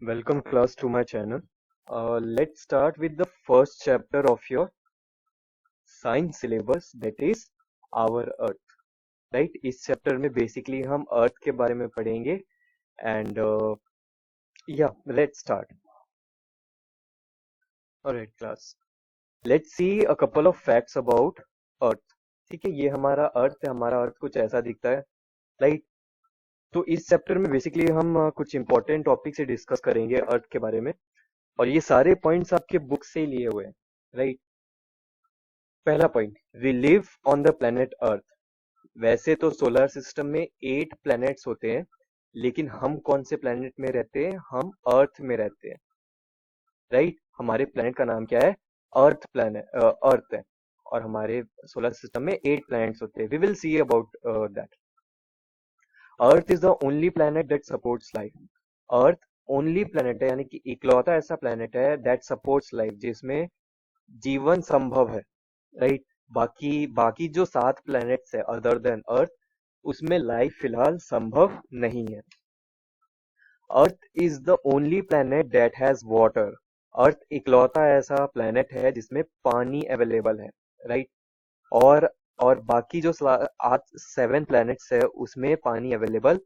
Welcome class to my channel. Let's start with the first chapter of your science syllabus, that is our earth. Right? इस chapter में basically हम अर्थ के बारे में पढ़ेंगे and let's start. Alright class. Let's see a couple of facts about earth. ठीक है, ये हमारा अर्थ है. हमारा अर्थ कुछ ऐसा दिखता है. राइट? तो इस चैप्टर में बेसिकली हम कुछ इंपॉर्टेंट टॉपिक से डिस्कस करेंगे अर्थ के बारे में, और ये सारे पॉइंट्स आपके बुक से ही लिए हुए हैं. राइट? पहला point, we live on the planet earth. वैसे तो सोलर सिस्टम में 8 प्लैनेट्स होते हैं, लेकिन हम कौन से प्लैनेट में रहते हैं? हम अर्थ में रहते हैं. राइट? हमारे प्लैनेट का नाम क्या है? अर्थ प्लैनेट, अर्थ है. और हमारे सोलर सिस्टम में 8 प्लैनेट्स होते हैं. We will see about that. Earth is the only planet that supports life. Earth only planet है, यानी कि इकलौता ऐसा प्लैनेट है दैट सपोर्ट्स लाइफ, जिसमें जीवन संभव है. राइट? बाकी बाकी जो 7 प्लैनेट्स है अदर देन अर्थ, उसमें लाइफ फिलहाल संभव नहीं है. Earth is the only planet that has water. Earth इकलौता ऐसा प्लैनेट है जिसमें पानी अवेलेबल है. राइट? और और बाकी जो 7 प्लैनेट्स है उसमें पानी अवेलेबल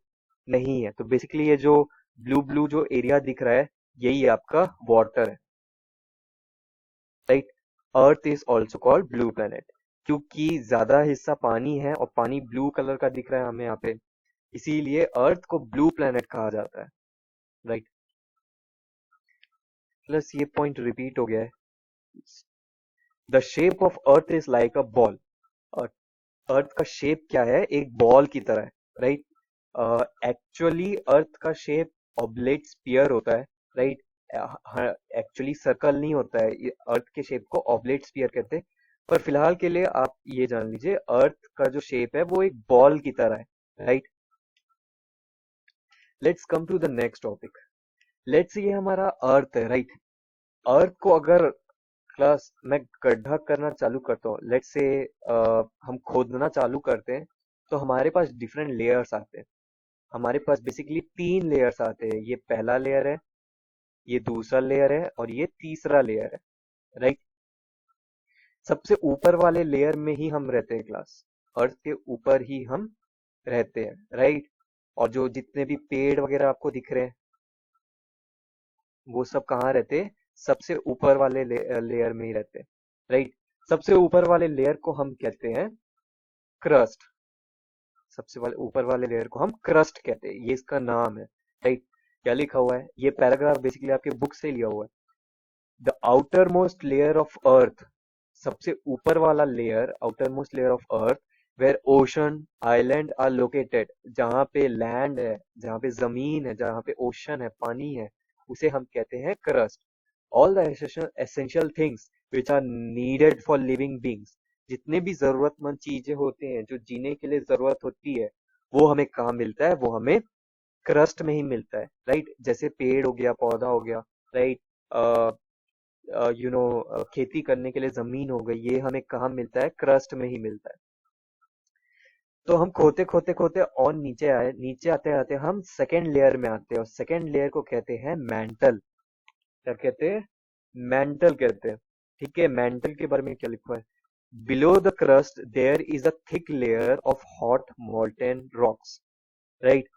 नहीं है. तो बेसिकली ये जो ब्लू ब्लू जो एरिया दिख रहा है, यही आपका वाटर है. Right? Earth is also called blue planet, क्योंकि ज्यादा हिस्सा पानी है और पानी ब्लू कलर का दिख रहा है हमें यहाँ पे, इसीलिए अर्थ को ब्लू प्लैनेट कहा जाता है. राइट? प्लस ये पॉइंट रिपीट हो गया है. The shape of Earth is like a ball. Earth का शेप क्या है? एक बॉल की तरह है. राइट? एक्चुअली अर्थ का शेप ऑब्लेट स्फीयर होता है. राइट? एक्चुअली सर्कल नहीं होता है. अर्थ के शेप को ऑब्लेट स्फीयर कहते हैं, पर फिलहाल के लिए आप ये जान लीजिए अर्थ का जो शेप है वो एक बॉल की तरह है. Right? Let's come to the next topic. Let's ये हमारा अर्थ है. राइट? अर्थ को अगर क्लास मैं गड्ढा करना चालू करता हूँ, लेट्स से हम खोदना चालू करते हैं, तो हमारे पास डिफरेंट लेयर्स आते हैं. हमारे पास बेसिकली 3 लेयर्स आते हैं. ये पहला लेयर है, ये दूसरा लेयर है, और ये तीसरा लेयर है. राइट? सबसे ऊपर वाले लेयर में ही हम रहते हैं क्लास. अर्थ के ऊपर ही हम रहते हैं. राइट? और जो जितने भी पेड़ वगैरह आपको दिख रहे हैं, वो सब कहाँ रहते हैं? सबसे ऊपर वाले लेयर में ही रहते हैं. राइट? सबसे ऊपर वाले लेयर को हम कहते हैं क्रस्ट. सबसे वाले ऊपर वाले लेयर को हम क्रस्ट कहते हैं. ये इसका नाम है. राइट? क्या लिखा हुआ है? ये पैराग्राफ बेसिकली आपके बुक से लिया हुआ है. The outer most layer of earth. सबसे ऊपर वाला layer, outer most layer of earth, where ocean island are located. जहाँ पे लैंड है, जहाँ पे जमीन है, जहाँ पे ओशन है, पानी है, उसे हम कहते हैं crust. All the essential things which are needed for living beings. जितने भी जरूरतमंद चीजें होते हैं जो जीने के लिए जरूरत होती है, वो हमें कहाँ मिलता है? वो हमें क्रस्ट में ही मिलता है. राइट? जैसे पेड़ हो गया, पौधा हो गया. राइट? खेती करने के लिए जमीन हो गई, ये हमें कहाँ मिलता है? क्रस्ट में ही मिलता है. तो हम खोते खोते खोते और नीचे आए, नीचे आते आते हम सेकेंड लेयर में आते हैं, और सेकेंड लेयर को कहते हैं मैंटल. क्या कहते हैं? मैंटल कहते हैं. ठीक है? मैंटल के बारे में क्या लिखा है? Below the crust there is a thick layer of hot molten rocks. Right?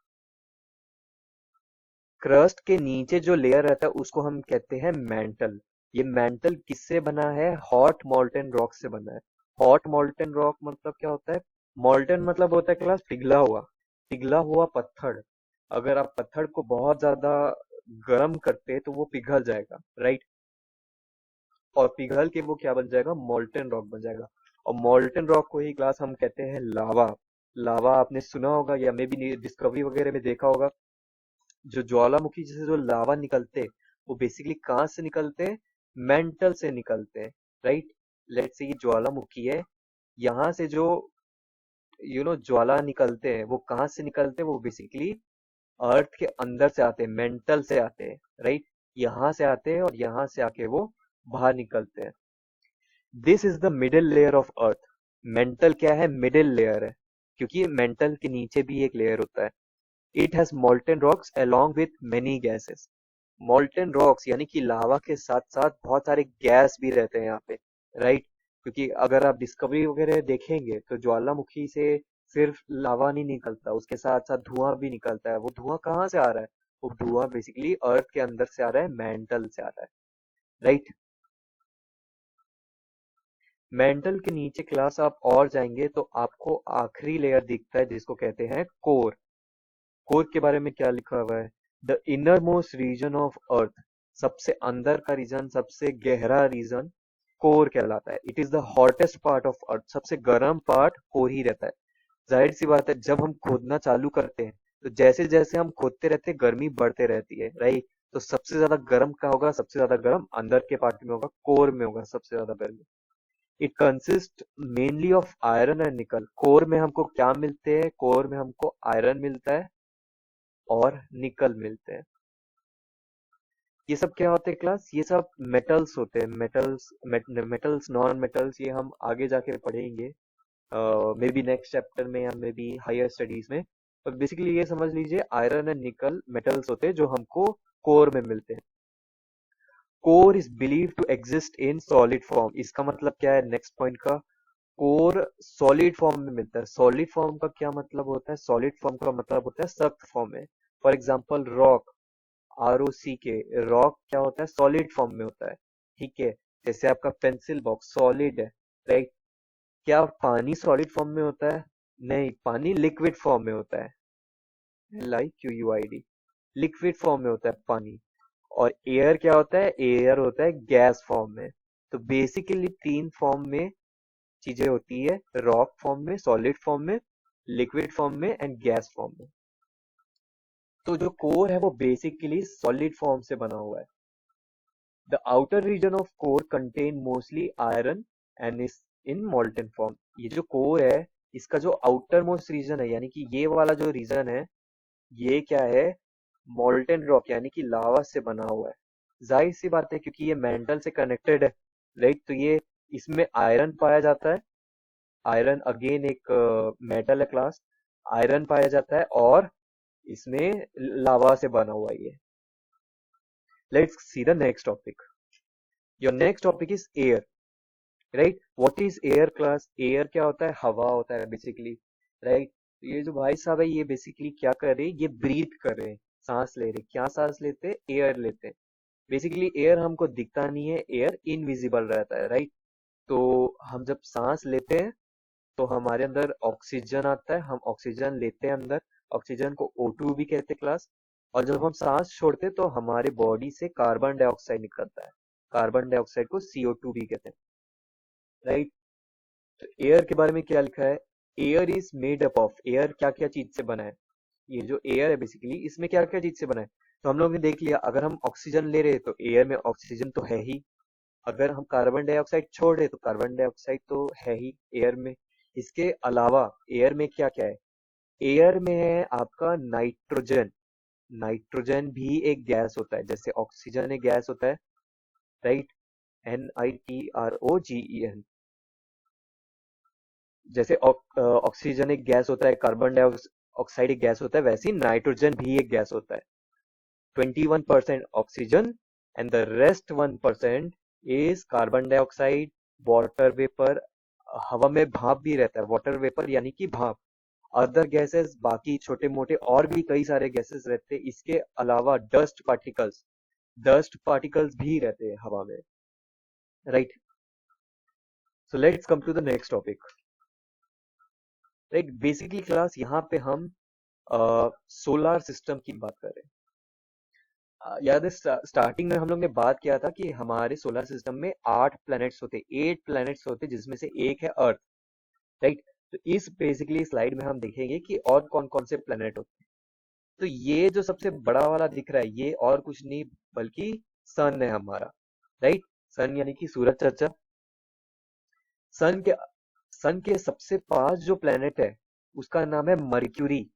Crust के नीचे जो लेयर रहता है उसको हम कहते हैं मैंटल. ये मैंटल किससे बना है? हॉट मोल्टेन रॉक से बना है. हॉट मोल्टेन रॉक मतलब क्या होता है? मोल्टेन मतलब होता है क्लास पिघला हुआ पत्थर. अगर आप पत्थर को बहुत ज्यादा गर्म करते हैं तो वो पिघल जाएगा. राइट? और पिघल के वो क्या बन जाएगा? मोल्टेन रॉक बन जाएगा. और मोल्टेन रॉक को ही क्लास हम कहते हैं लावा. लावा आपने सुना होगा या मे बी डिस्कवरी वगैरह में देखा होगा. जो ज्वालामुखी से जो लावा निकलते, वो बेसिकली कहाँ से निकलते हैं? मेंटल से निकलते हैं. राइट? लेट्स से ये ज्वालामुखी है, यहाँ से जो ज्वाला निकलते हैं, वो कहाँ से निकलते हैं? वो बेसिकली अर्थ के अंदर से आते हैं, मेंटल से आते हैं. राइट? यहाँ से आते हैं और यहाँ से आके वो बाहर निकलते हैं. This is the middle layer of earth. Mental क्या है? मिडिल लेयर है, क्योंकि मेंटल के नीचे भी एक लेयर होता है. It has molten rocks along with many gases. Molten rocks यानी कि लावा के साथ साथ बहुत सारे गैस भी रहते हैं यहाँ पे, राइट। क्योंकि अगर आप डिस्कवरी वगैरह देखेंगे तो ज्वालामुखी से सिर्फ लावा नहीं निकलता, उसके साथ साथ धुआं भी निकलता है। वो धुआं कहाँ से आ रहा है? वो धुआं बेसिकली अर्थ के अंदर से आ रहा है, मेंटल से आ रहा है, राइट। मेंटल के नीचे क्लास आप और जाएंगे तो आपको आखिरी लेयर दिखता है जिसको कहते हैं कोर। कोर के बारे में क्या लिखा हुआ है? The inner most region of earth, सबसे अंदर का रीजन, सबसे गहरा रीजन कोर कहलाता है। It is the hottest part of earth, सबसे गर्म पार्ट कोर ही रहता है। जाहिर सी बात है, जब हम खोदना चालू करते हैं तो जैसे जैसे हम खोदते रहते हैं गर्मी बढ़ते रहती है, राइट। तो सबसे ज्यादा गर्म क्या होगा? सबसे ज्यादा गर्म अंदर के पार्ट में होगा, कोर में होगा सबसे ज्यादा गर्मी। It consist mainly of iron and निकल। कोर में हमको क्या मिलते हैं? कोर में हमको आयरन मिलता है और निकल मिलते हैं। ये सब क्या होते हैं क्लास? ये सब मेटल्स होते हैं। मेटल्स नॉन मेटल्स ये हम आगे जाके पढ़ेंगे, मे बी नेक्स्ट चैप्टर में या मे बी हायर स्टडीज में। तो बेसिकली ये समझ लीजिए आयरन एंड निकल मेटल्स होते हैं जो हमको कोर में मिलते हैं। Core is believe to exist in solid form. इसका मतलब क्या है नेक्स्ट पॉइंट का? कोर सॉलिड फॉर्म में मिलता है। सॉलिड फॉर्म का क्या मतलब होता है? सॉलिड फॉर्म का मतलब होता है सख्त फॉर्म में। फॉर एग्जाम्पल रॉक, ROC के, रॉक क्या होता है? सॉलिड फॉर्म में होता है, ठीक है। जैसे आपका पेंसिल बॉक्स सॉलिड है, राइट। क्या पानी सॉलिड फॉर्म में होता है? नहीं, पानी लिक्विड फॉर्म में होता है, LIQUID, लिक्विड फॉर्म में होता है पानी। और एयर क्या होता है? एयर होता है गैस फॉर्म में। तो बेसिकली तीन फॉर्म में चीजें होती है, रॉक फॉर्म में, सॉलिड फॉर्म में, लिक्विड फॉर्म में एंड गैस फॉर्म में। तो जो कोर है वो बेसिकली सॉलिड फॉर्म से बना हुआ है। The outer region of core contain mostly iron and is in molten form. ये जो कोर है इसका जो आउटर मोस्ट रीजन है, यानी कि ये वाला जो रीजन है, ये क्या है? मोल्टन रॉक यानी कि लावा से बना हुआ है। जाहिर सी बात है क्योंकि ये मेंटल से कनेक्टेड है, राइट। तो ये इसमें आयरन पाया जाता है। आयरन अगेन एक मेटल है क्लास, आयरन पाया जाता है और इसमें लावा से बना हुआ है ये। Let's see the next topic. Your next topic is air, right. What is air class? Air क्या होता है? हवा होता है बेसिकली, राइट। ये जो भाई साहब है ये बेसिकली क्या कर रहे हैं? ये ब्रीथ कर रहे हैं, सांस ले रहे हैं। क्या सांस लेते हैं? एयर लेते हैं। बेसिकली एयर हमको दिखता नहीं है, एयर इनविजिबल रहता है, राइट। तो हम जब सांस लेते हैं तो हमारे अंदर ऑक्सीजन आता है, हम ऑक्सीजन लेते हैं अंदर, ऑक्सीजन को O2 भी कहते हैं क्लास। और जब हम सांस छोड़ते हैं तो हमारे बॉडी से कार्बन डाइऑक्साइड निकलता है, कार्बन डाइऑक्साइड को CO2 भी कहते हैं, राइट। तो एयर के बारे में क्या लिखा है? Air is made up of, air क्या क्या चीज से बना है? ये जो एयर है बेसिकली इसमें क्या क्या चीज से बना है? तो हम लोग ने देख लिया, अगर हम ऑक्सीजन ले रहे हैं तो एयर में ऑक्सीजन तो है ही। अगर हम कार्बन डाइऑक्साइड छोड़ रहे तो कार्बन डाइऑक्साइड तो है ही एयर में। इसके अलावा एयर में क्या क्या है? एयर में है आपका नाइट्रोजन। नाइट्रोजन भी एक गैस होता है, जैसे ऑक्सीजन एक गैस होता है, राइट। NITROGEN। जैसे ऑक्सीजन एक गैस होता है, कार्बन डाइऑक्साइड एक गैस होता है, वैसे ही नाइट्रोजन भी एक गैस होता है। 21% oxygen and the rest 1% is carbon dioxide, water vapour. हवा में भाप भी रहता है, वाटर वेपर यानी कि भाप। अदर गैसेस, बाकी छोटे मोटे और भी कई सारे गैसेस रहते हैं। इसके अलावा डस्ट पार्टिकल्स भी रहते हैं हवा में, right. So let's come to the next topic, right. Basically class यहाँ पे हम सोलर सिस्टम की बात कर रहे हैं। याद है स्टार्टिंग में हम लोग ने बात किया था कि हमारे सोलर सिस्टम में 8 प्लैनेट्स होते, 8 प्लैनेट्स होते, जिसमें से एक है अर्थ, राइट। तो इस बेसिकली स्लाइड में हम देखेंगे कि और कौन कौन से प्लैनेट होते हैं। तो ये जो सबसे बड़ा वाला दिख रहा है ये और कुछ नहीं बल्कि सन है हमारा, राइट। सन यानी कि सूरज चाचा। सन के सन के सबसे पास जो प्लेनेट है उसका नाम है मर्क्यूरी।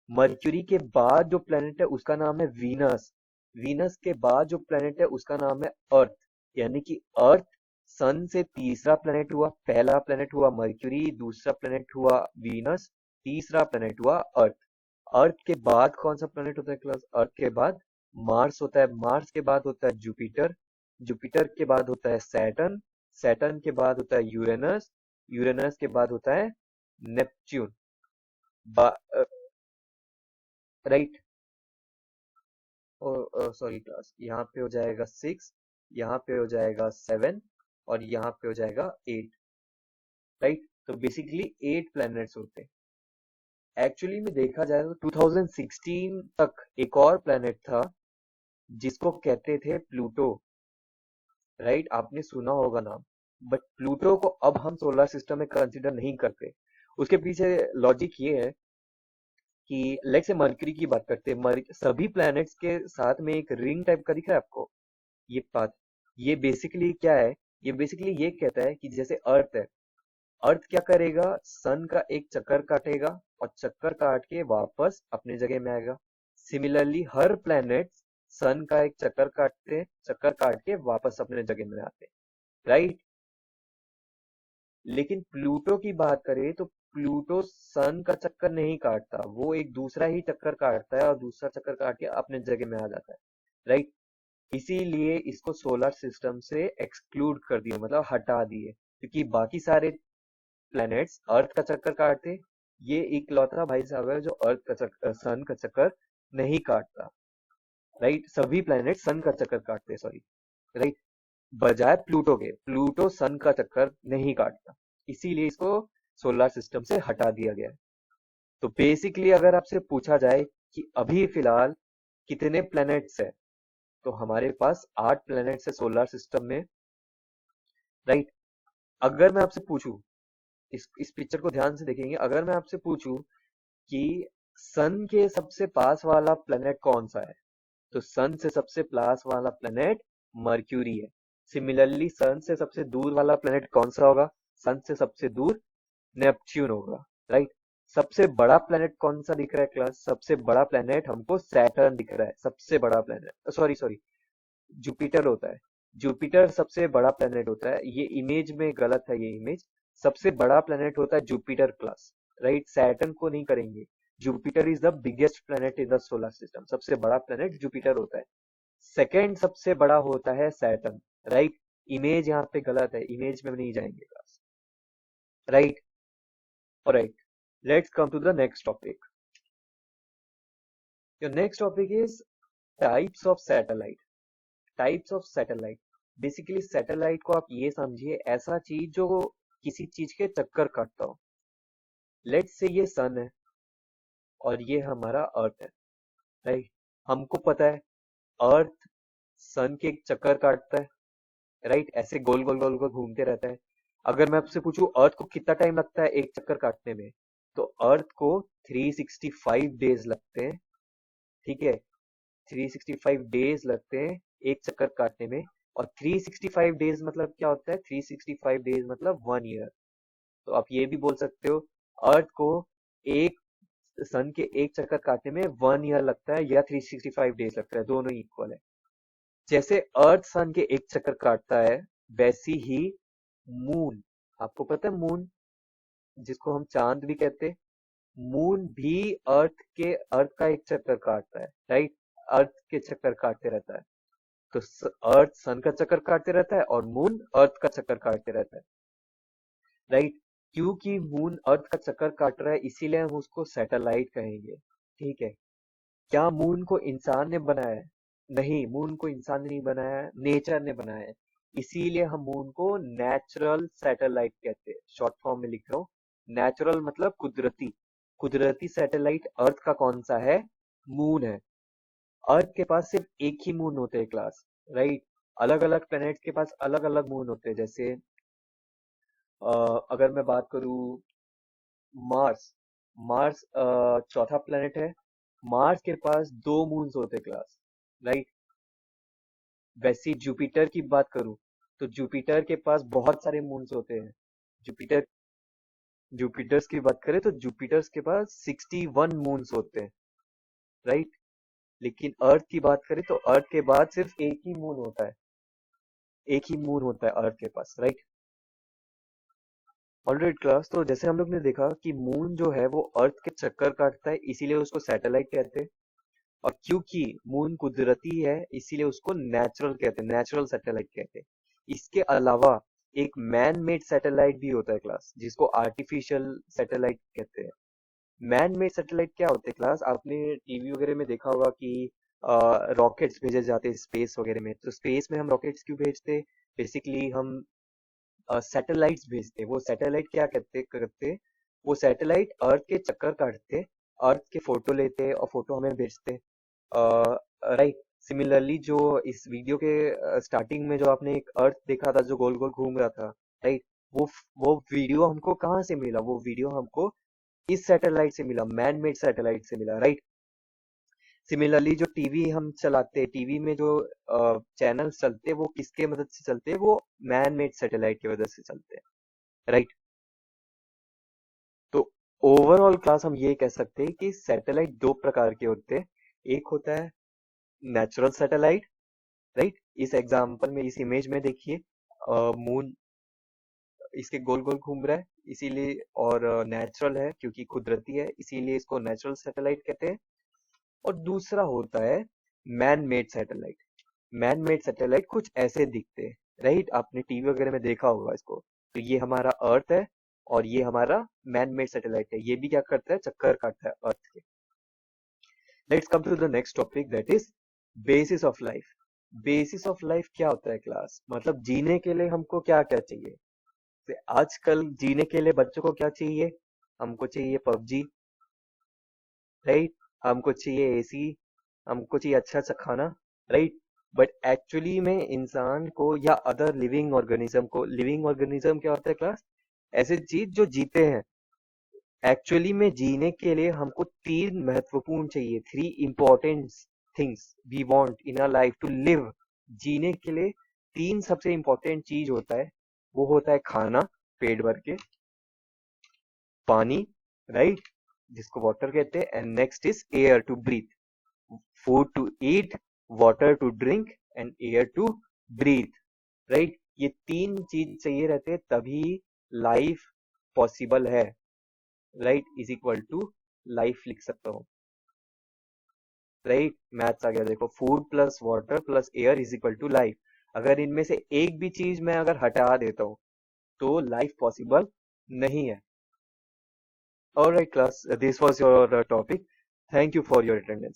मर्क्यूरी के बाद जो प्लेनेट है उसका नाम है वीनस। वीनस के बाद जो प्लेनेट है उसका नाम है अर्थ। यानी कि अर्थ सन से तीसरा प्लेनेट हुआ। पहला प्लेनेट हुआ मर्क्यूरी, दूसरा प्लेनेट हुआ वीनस, तीसरा प्लेनेट हुआ अर्थ। अर्थ के बाद कौन सा प्लेनेट होता है क्लास? अर्थ के बाद मार्स होता है, मार्स के बाद होता है जुपिटर, जुपिटर के बाद होता है सैटर्न, सैटर्न के बाद होता है यूरेनस, यूरेनस के बाद होता है नेपच्यून। राइट, और सॉरी क्लास, यहाँ पे हो जाएगा 6, यहाँ पे हो जाएगा 7, और यहाँ पे हो जाएगा 8। राइट, तो बेसिकली 8 प्लैनेट्स होते हैं। एक्चुअली में देखा जाए तो 2016 तक एक और प्लैनेट था जिसको कहते थे प्लूटो। राइट, आपने सुना होगा नाम, बट प्लूटो को अब हम सोलर सिस्टम में कंसिडर नहीं करते। उसके पीछे लॉजिक ये है कि लेट्स से मरकरी की बात करते हैं, सभी प्लैनेट्स के साथ में एक रिंग टाइप का दिख रहा है आपको, ये बात, ये बेसिकली क्या है, ये बेसिकली ये कहता है कि जैसे अर्थ है, अर्थ क्या करेगा, सन का एक चक्कर काटेगा और चक्कर काट के वापस अपने जगह में आएगा। सिमिलरली हर प्लैनेट सन का एक चक्कर काटते हैं, चक्कर काट के वापस अपने जगह में आते हैं। राइट, लेकिन प्लूटो की बात करें तो प्लूटो सन का चक्कर नहीं काटता, वो एक दूसरा ही चक्कर काटता है और दूसरा चक्कर काट के अपने जगह में आ जाता है। राइट, इसीलिए इसको सोलर सिस्टम से एक्सक्लूड कर दिया, मतलब हटा दिए, क्योंकि बाकी सारे प्लैनेट्स अर्थ का चक्कर काटते, ये इकलौता भाई साहब है जो अर्थ का चक्कर, सन का चक्कर नहीं काटता। राइट, सभी प्लैनेट सन का चक्कर काटते, सॉरी। राइट, बजाय प्लूटो के, प्लूटो सन का चक्कर नहीं काटता, इसीलिए इसको सोलर सिस्टम से हटा दिया गया है। तो बेसिकली अगर आपसे पूछा जाए कि अभी फिलहाल कितने प्लैनेट्स है, तो हमारे पास 8 प्लैनेट्स है सोलर सिस्टम में। राइट, अगर मैं आपसे पूछूं, इस पिक्चर को ध्यान से देखेंगे, अगर मैं आपसे पूछूं कि सन के सबसे पास वाला प्लैनेट कौन सा है, तो सन से सबसे पास वाला प्लैनेट मर्क्यूरी है। सिमिलरली सन से सबसे दूर वाला प्लैनेट कौन सा होगा, सन से सबसे दूर नेपच्यून होगा। राइट, सबसे बड़ा प्लैनेट कौन सा दिख रहा है क्लास, सबसे बड़ा प्लैनेट हमको सैटर्न दिख रहा है, सबसे बड़ा प्लैनेट, सॉरी सॉरी, जुपिटर होता है, जुपिटर सबसे बड़ा प्लैनेट होता है। ये इमेज में गलत है, ये इमेज, सबसे बड़ा प्लैनेट होता है जुपिटर क्लास। राइट, सैटर्न को नहीं करेंगे, Jupiter is the biggest planet in the solar system, सबसे बड़ा प्लैनेट जुपिटर होता है। सेकेंड सबसे बड़ा होता है सैटर्न। राइट, इमेज यहाँ पे गलत है, इमेज में नहीं जाएंगे class. Right, alright, let's come to the next topic. Your next topic is types of satellite. Types of satellite, basically satellite को आप ये समझिए ऐसा चीज जो किसी चीज के चक्कर काटता हो। लेट्स से ये सन है और ये हमारा अर्थ है। राइट, हमको पता है अर्थ सन के एक चक्कर काटता है। राइट, ऐसे गोल गोल गोल गोल घूमते रहता है। अगर मैं आपसे पूछूं अर्थ को कितना टाइम लगता है एक चक्कर काटने में, तो अर्थ को 365 डेज लगते हैं। ठीक है, 365 डेज लगते हैं एक चक्कर काटने में। और 365 डेज मतलब क्या होता है, 365 डेज मतलब 1 ईयर। तो आप ये भी बोल सकते हो अर्थ को एक सन के एक चक्कर काटने में 1 ईयर लगता है या 365 डेज लगता है, दोनों इक्वल है। जैसे अर्थ सन के एक चक्कर काटता है, वैसी ही मून, आपको पता है मून जिसको हम चांद भी कहते हैं, मून भी अर्थ का एक चक्कर काटता है। राइट, अर्थ के चक्कर काटते रहता है। तो अर्थ सन का चक्कर काटते रहता है और मून अर्थ का चक्कर काटते रहता है। राइट, क्योंकि मून अर्थ का चक्कर काट रहा है इसीलिए हम उसको सैटेलाइट कहेंगे। ठीक है, क्या मून को इंसान ने बनाया है? नहीं, मून को इंसान ने नहीं बनाया है, नेचर ने बनाया है। इसीलिए हम मून को नेचुरल सैटेलाइट कहते हैं। शॉर्ट फॉर्म में लिख रहा हूँ, नेचुरल मतलब कुदरती। कुदरती सैटेलाइट अर्थ का कौन सा है, मून है। अर्थ के पास सिर्फ एक ही मून होते हैं क्लास। राइट, अलग अलग प्लैनेट्स के पास अलग अलग मून होते हैं। जैसे अगर मैं बात करूं मार्स, मार्स चौथा प्लैनेट है, मार्स के पास 2 मून्स होते हैं क्लास। राइट, वैसे जुपिटर की बात करूं तो जुपिटर के पास बहुत सारे मून्स होते हैं। जुपिटर, जुपिटर्स की बात करें तो जुपिटर्स के पास 61 मून्स होते हैं। राइट, लेकिन अर्थ की बात करें तो अर्थ के बाद सिर्फ एक ही मून होता है, एक ही मून होता है अर्थ के पास। राइट, ऑलराइट क्लास, तो जैसे हम लोग ने देखा कि मून जो है वो अर्थ के चक्कर काटता है, इसीलिए उसको सैटेलाइट कहते हैं। और क्योंकि मून कुदरती है इसीलिए उसको नेचुरल कहते हैं, नेचुरल सैटेलाइट कहते हैं। इसके अलावा एक मैन मेड सैटेलाइट भी होता है क्लास, जिसको आर्टिफिशियल सैटेलाइट कहते हैं। मैन मेड सैटेलाइट क्या होते हैं क्लास? आपने टीवी वगैरह में देखा होगा कि रॉकेट्स भेजे जाते हैं स्पेस वगैरह में। तो स्पेस में हम रॉकेट्स क्यों भेजते? बेसिकली हम सैटेलाइट्स भेजते। वो सैटेलाइट क्या करते? वो सैटेलाइट अर्थ के चक्कर काटते, अर्थ के फोटो लेते और फोटो हमें भेजते। राइट। सिमिलरली जो इस वीडियो के स्टार्टिंग में जो आपने एक अर्थ देखा था जो गोल गोल घूम रहा था, राइट, वो वो वीडियो हमको कहाँ से मिला? वो वीडियो हमको इस सैटेलाइट से मिला, मैन मेड सैटेलाइट से मिला, राइट। सिमिलरली जो टीवी हम चलाते हैं, टीवी में जो चैनल चलते हैं वो किसके मदद से चलते हैं? वो मैन मेड सैटेलाइट की वजह से चलते हैं, राइट। तो ओवरऑल क्लास हम ये कह सकते हैं कि सैटेलाइट दो प्रकार के होते हैं। एक होता है नेचुरल सैटेलाइट, राइट। इस एग्जांपल में, इस इमेज में देखिए, मून इसके गोल गोल घूम रहा है इसीलिए, और नेचुरल है क्योंकि कुदरती है इसीलिए इसको नेचुरल सैटेलाइट कहते हैं। और दूसरा होता है man made satellite. Man made satellite कुछ ऐसे दिखते हैं, राइट। आपने टीवी वगैरह में देखा होगा इसको। तो ये हमारा अर्थ है और ये हमारा मैन मेड सैटेलाइट है। ये भी क्या करता है? चक्कर काटता है अर्थ के। Let's come to the next topic, that is basis of life. Basis of life क्या होता है क्लास? मतलब जीने के लिए हमको क्या क्या चाहिए? तो आजकल जीने के लिए बच्चों को क्या चाहिए? हमको चाहिए पबजी, राइट। हमको चाहिए एसी, हमको चाहिए अच्छा अच्छा खाना, राइट। बट एक्चुअली में इंसान को या अदर लिविंग ऑर्गेनिज्म को, लिविंग ऑर्गेनिज्म क्या होता है क्लास? ऐसे चीज जो जीते हैं। एक्चुअली में जीने के लिए हमको तीन महत्वपूर्ण चाहिए, three important things we want in our life to live. जीने के लिए तीन सबसे इंपॉर्टेंट चीज होता है। वो होता है खाना, पेट भर के, पानी, राइट, जिसको वाटर कहते हैं, and next is air to breathe. Food to eat, water to drink and air to breathe, right. ये तीन चीज चाहिए रहते हैं तभी लाइफ पॉसिबल है, right. Is equal to life लिख सकता हूँ, राइट। मैथ्स आ गया देखो, food plus water plus air is equal to life. अगर इनमें से एक भी चीज मैं अगर हटा देता हूँ तो लाइफ पॉसिबल नहीं है। All right, class. This was your topic. Thank you for your attendance.